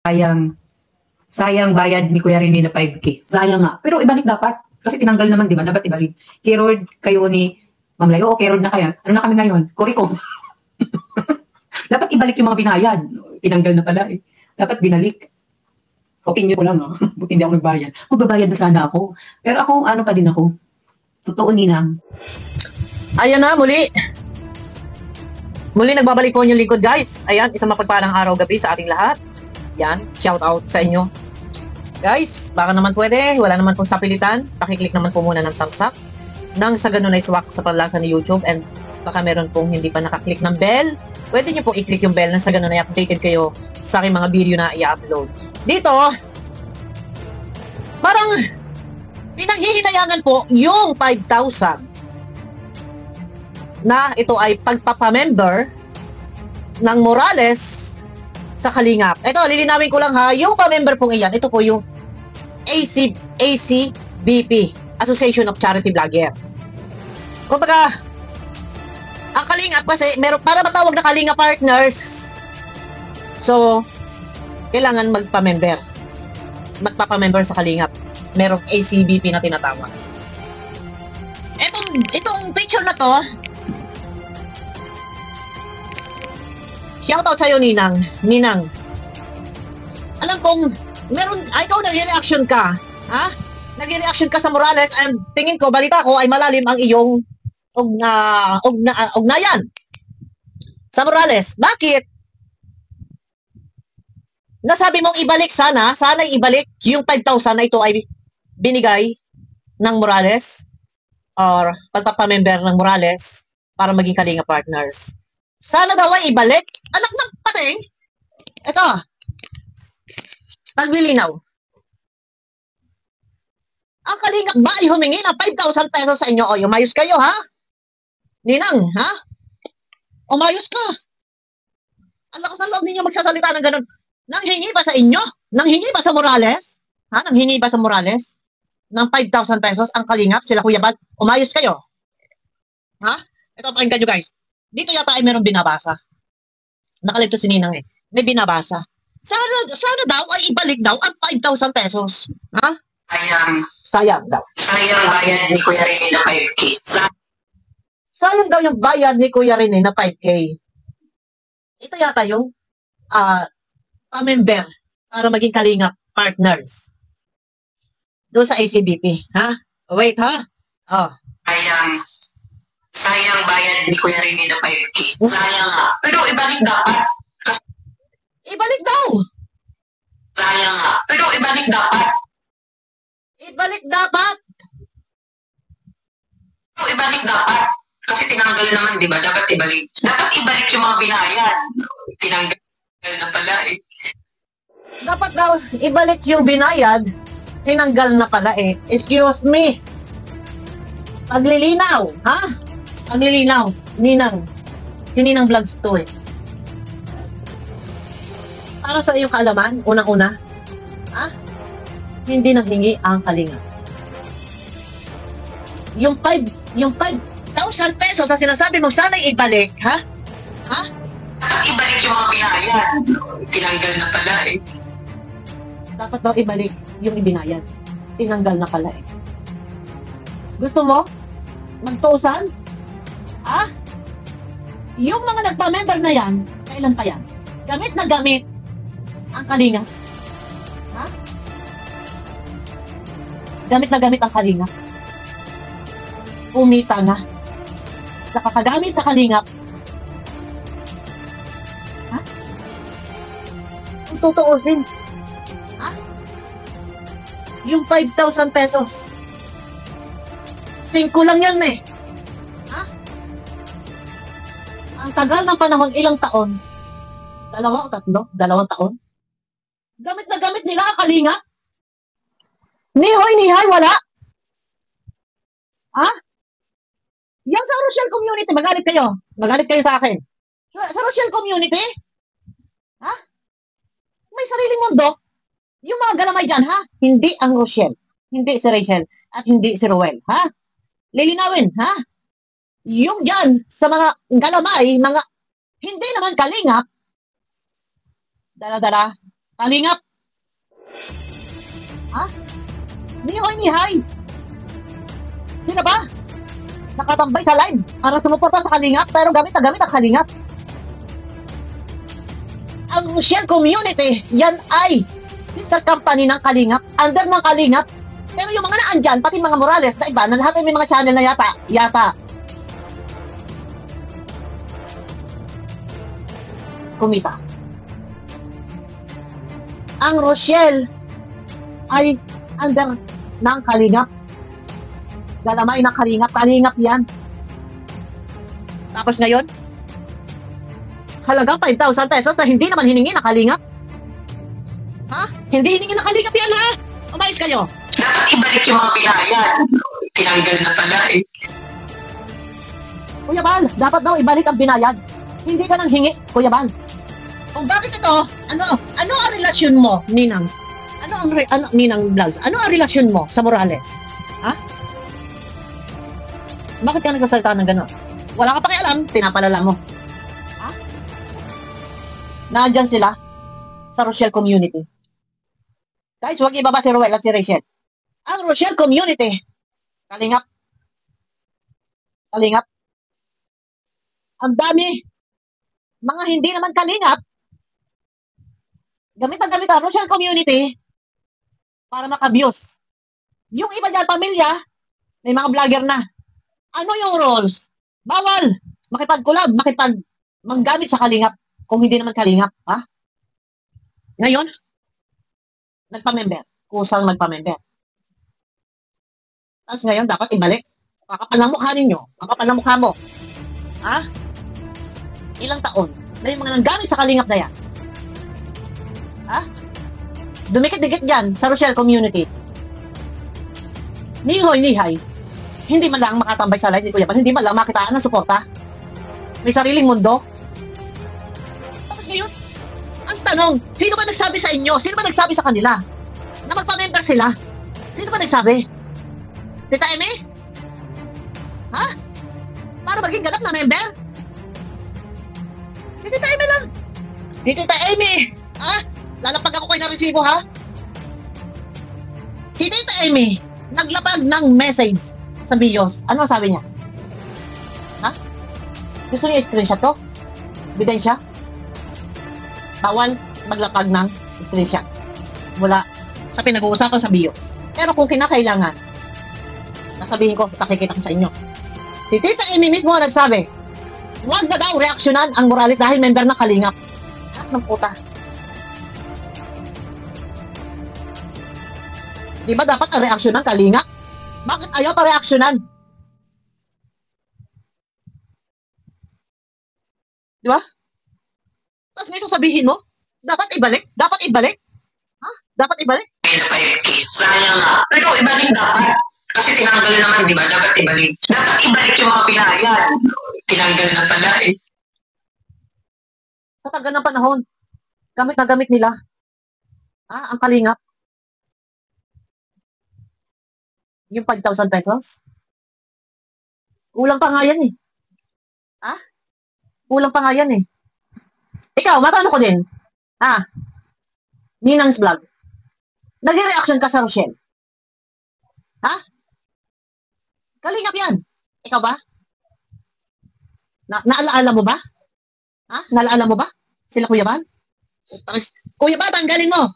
sayang. Sayang bayad ni Kuya Rene na 5K. Sayang nga. Pero ibalik dapat. Kasi tinanggal naman, di ba? Dapat ibalik. Keyword kayo ni Ma'am Lay. Oo, keyword na kayo. Ano na kami ngayon? Kuriko. Dapat ibalik yung mga binayad. Tinanggal na pala eh. Dapat binalik. Opinion ko lang ha. Buti hindi ako nagbayad. Magbabayad na sana ako. Pero ako, ano pa din ako. Totoo, Ninang. Ayan na, muli. Muli nagbabalik po yung lingkod, guys. Ayan, isang mapagpalang araw gabi sa ating lahat. Yan, shout out sa inyo. Guys, baka naman pwede, wala naman pong sapilitan. Pakiclick naman po muna ng thumbs up. Nang sa ganun ay swak sa panlasa ni YouTube. And baka meron pong hindi pa nakaklik ng bell. Pwede nyo pong i-click yung bell nang sa ganun ay updated kayo sa aking mga video na i-upload. Dito, parang pinaghihinayangan po yung 5,000 na ito ay pagpapamember ng Morales sa Kalingap. Ito, lilinawin ko lang ha, yung pa-member pong iyan, ito po yung ACBP, Association of Charity Vlogger. Kumbaga, ang Kalingap kasi, para matawag na Kalingap Partners, so, kailangan magpa-member. Magpapa-member sa Kalingap. Merong ACBP na tinatawag. Itong picture na to, shoutout sa'yo, Ninang. Ninang, alam kong, ikaw nag-reaction ka, ha? Nag-reaction ka sa Morales, and tingin ko, balita ko, ay malalim ang iyong ugnayan sa Morales. Bakit? Nasabi mong ibalik sana'y ibalik yung 5,000 na ito ay binigay ng Morales or pagpapamember ng Morales para maging Kalinga Partners. Sana daw ay ibalik. Anak ng pating. Ito. Paglilinaw. Ang Kalinga ba ay humingi ng 5,000 pesos sa inyo? O, umayos kayo, ha? Ninang, ha? Umayos ka. Ang lakas ng loob ninyo magsasalita ng ganun. Nanghingi ba sa inyo? Nanghingi ba sa Morales? Ha? Nanghingi ba sa Morales? Ng 5,000 pesos ang Kalingap, sila Kuya Bal? Umayos kayo. Ha? Ito, pakinggan nyo guys. Dito yata ay meron binabasa. Nakalito si Ninang eh. May binabasa. Sana daw ay ibalik daw ang 5,000 pesos. Ha? Sayang daw. Sayang bayad ni Kuya Rene na 5K. Sayang daw yung bayad ni Kuya Rene na 5K. Ito yata yung pa-member para maging Kalingap Partners. Doon sa ACBP. Ha? Wait, ha? Oh. Sayang bayad ni Kuya Rene na 5K. Sayang nga. Pero ibalik dapat. Ibalik daw. Sayang nga. Pero ibalik dapat. Ibalik dapat. Pero ibalik dapat. Kasi tinanggal naman, di ba? Dapat ibalik. Dapat ibalik yung mga binayad. Tinanggal na pala eh. Dapat daw ibalik yung binayad. Tinanggal na pala eh. Excuse me. Paglilinaw, ha? Paglilinaw. Ninang. Si Ninang Vlogs to eh. Para sa iyong kaalaman, unang-una, ha? Hindi naghingi ang Kalinga. Yung 5,000 pesos na sinasabi mo sana'y ibalik, ha? Ha? Dapat ibalik yung mga binayad. Tinanggal na pala eh. Dapat daw ibalik yung ibinayad. Tinanggal na pala eh. Gusto mo? Magtuusan? Ha? Yung mga nagpa-member na yan, kailan pa yan? Gamit na gamit ang Kalinga. Ha? Gamit na gamit ang Kalinga. Umita na. Nakakagamit sa Kalingap. Ha? Kung tutuusin. Ha? Yung 5,000 pesos. 5 lang yan eh. Ha? Ang tagal ng panahon, ilang taon? 2 o 3? 2 taon? Gamit na gamit nila ang Kalingap? Nihoy, wala? Ha? Yan sa Rochelle community, magalit kayo. Magalit kayo sa akin. Sa Rochelle community? Ha? May sariling mundo. Yung mga galamay dyan, ha? Hindi ang Rochelle. Hindi si Rachel. At hindi si Ruel, ha? Lilinawin, ha? Yung dyan, sa mga galamay, mga hindi naman Kalingap, dala-dala, Kalingap. Ha? Nihoy-nihay. Sila ba? Nakatambay sa live para sumuporta sa Kalingap pero gamit na gamit ang Kalingap. Ang Rochelle Community, yan ay sister company ng Kalingap, under ng Kalingap. Pero yung mga naandyan, pati mga Morales na iba, na lahat ay may mga channel na yata. Kumita. Ang Rochelle ay under ng Kalingap. Galamay ng Kalingap yan. Tapos ngayon, halagang 5,000 pesos na hindi naman hiningi ng Kalingap. Ha? Hindi hiningi ng Kalingap yan, ha? Umayos kayo. Dapat ibalik yung mga binayad. Tinanggal na pala eh. Kuya Bal, dapat daw ibalik ang binayad. Hindi ka nang hingi, Kuya Bal. Kung bakit ito, ano ang relasyon mo, Ninangs? Ninang Vlogs? Ano ang relasyon mo sa Morales? Ha? Bakit ka nagsasalita ng gano'n? Wala ka pakialam, pinapalala mo. Ha? Nandyan sila sa Rochelle Community. Guys, huwag ibaba si Ruel at si Rachel. Ang Rochelle Community, Kalingap. Ang dami, mga hindi naman Kalingap, gamit ang Rochelle Community para maka-views. Yung iba dyan, pamilya, may mga vlogger na. Ano yung rules? Bawal makipag-collab, manggamit sa Kalingap kung hindi naman Kalingap, ha? Ngayon, nagpa-member. Kusang magpa-member. Tapos ngayon, dapat ibalik. Kakapal ng mukha ninyo. Kakapal ng mukha mo. Ha? Ilang taon na yung mga nanggamit sa Kalingap na yan. Ha? Dumikit-dikit dyan sa Rochelle Community. Nihoy-nihay. Hindi man lang makatambay sa live ni Kuya Bal. Hindi man lang makitaan ng suporta. May sariling mundo. Tapos ngayon, ang tanong, sino ba nagsabi sa inyo? Sino ba nagsabi sa kanila na magpa-member sila? Sino ba nagsabi? Tita Amy? Ha? Para maging ganap na member? Si Tita Amy lang. Si Tita Amy. Ha? Lalapag ako kayo ng resibo, ha? Si Tita Amy, naglapag ng message sa BIOS. Ano sabi niya? Ha? Gusto niya screenshot to? Ebidensya? Bawal maglapag ng screenshot mula sa pinag-uusapan sa BIOS. Pero kung kinakailangan, nasabihin ko, pakikita ko sa inyo. Si Tita Amy mismo nagsabi, huwag na daw reaksyonan ang Morales dahil member ng Kalingap. At ng puta. Di ba dapat ang reaksyonan Kalingap? Bakit ayaw pa reaksyonan? Di ba? Tapos ngayon sabihin mo, dapat ibalik? Ha? Dapat ibalik? Sayang nga. Pero ibalik dapat. Kasi tinanggal naman, di ba? Dapat ibalik. Dapat ibalik yung mga binayad. Tinanggal na pala eh. Sa tagal ng panahon, gamit na gamit nila. Ang Kalingap. Yung 5,000 pesos. Kulang pa nga yan eh. Kulang pa nga yan eh. Ikaw, matanong ko din. Ninang's Vlog. Nag-reaction ka sa Rochelle. Ha? Kalingap yan. Ikaw ba? Naalaala mo ba? Naalaala mo ba? Sila Kuya Bal? Kuya Bal, tanggalin mo.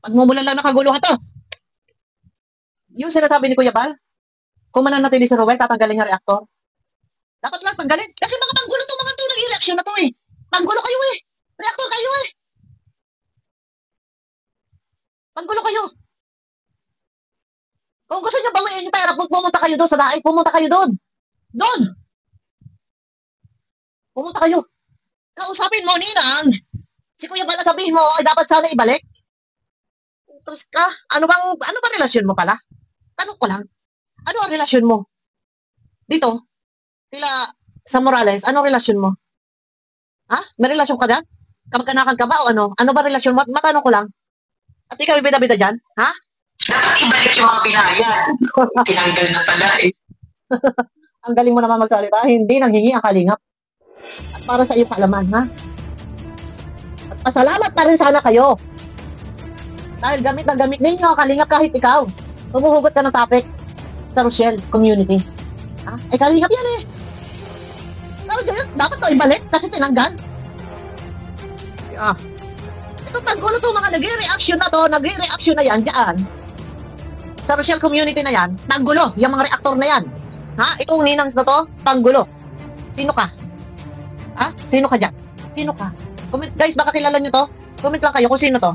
Pagmumulan lang nakaguluhan to. Yung sinasabi ni Kuya Bal, kung mananatili si Ruel, tatanggalin niya reactor. Dapat lang tanggalin. Kasi mga panggulo to, mga to, nag-reaction na to eh. Panggulo kayo eh. Reactor kayo eh. Panggulo kayo. Kung gusto nyo bawiin yung pera, pumunta kayo doon sa daig. Pumunta kayo doon. Doon. Pumunta kayo. Kausapin mo, Ninang. Si Kuya Bal, sabihin mo, ay dapat sana ibalik. Tapos ka, ano ba relasyon mo pala? Tanong ko lang. Ano ang relasyon mo? Dito, sila sa Morales, ano relasyon mo? Ha? May relasyon ka dyan? Kamag-anakan ka ba o ano? Ano ba relasyon mo? Matanong ko lang. At ikaw bida-bida dyan? Ha? Dapat ibalik yung mga binayad. Tinanggal na pala eh. Ang galing mo naman magsalita. Hindi nanghingi ang Kalingap. At para sa iyo kaalaman, ha? At Pasalamat pa rin sana kayo. Dahil gamit na gamit ninyo, kalingap kahit ikaw. Humuhugot ka ng topic sa Rochelle community. Ha? Eh, kalingap yan eh. Tapos ganyan, dapat to ibalik kasi tinanggal. Ito paggulo to mga nag-reaction na to, nag-reaction na yan dyan. Sa Rochelle community na yan, panggulo, yung mga reactor na yan. Ha? Itong ninangs na to, panggulo. Sino ka? Ha? Sino ka dyan? Sino ka? Comment, guys, baka kilala nyo to? Comment lang kayo kung sino to.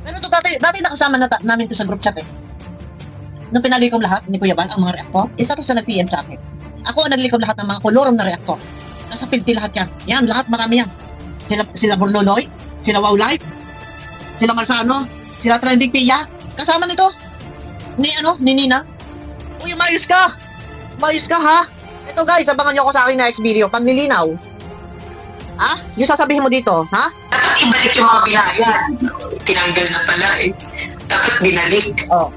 Pero to dati nakasama namin to sa group chat eh. Nung pinalikom lahat ni Kuya Bal ang mga reactor, isa to sa nag-PM sa akin. Ako ang naglikom lahat ng mga kolorum na reactor. Nasa 50 lahat yan. Yan, lahat marami yan. Sila Borloloy, sila Wow Life, sila Marsano, sila Trending Pia. Kasama nito. Ni Nina. Uy, mayos ka. Mayos ka ha. Ito guys, abangan nyo ako sa aking next video. Panlilinaw. Ha? Yung sasabihin mo dito, ha? Dapat ibalik yung mga pinayan. Tinanggal na pala eh. Dapat binalik. Oh.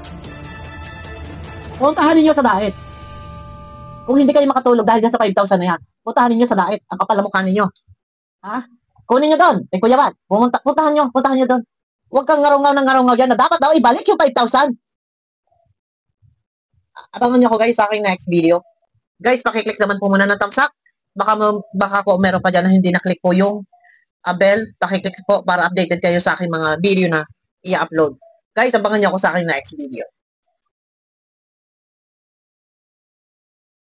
Puntahan ninyo sa daet. Kung hindi kayo makatulog dahil dyan sa 5,000 na yan, puntahan ninyo sa daet. Ang kapal na mukha ninyo. Ha? Kunin nyo doon. Eh, Kuya Bal, puntahan nyo doon. Huwag kang ngarungaw ng ngarungaw dyan na dapat daw ibalik yung 5,000. Abangan nyo ako guys sa aking next video. Guys, pakiclick naman po muna ng thumbs up. Baka po meron pa dyan na hindi na-click po yung bell. Pakiclick po para updated kayo sa aking mga video na i-upload. Guys, abangan nyo ako sa aking next video.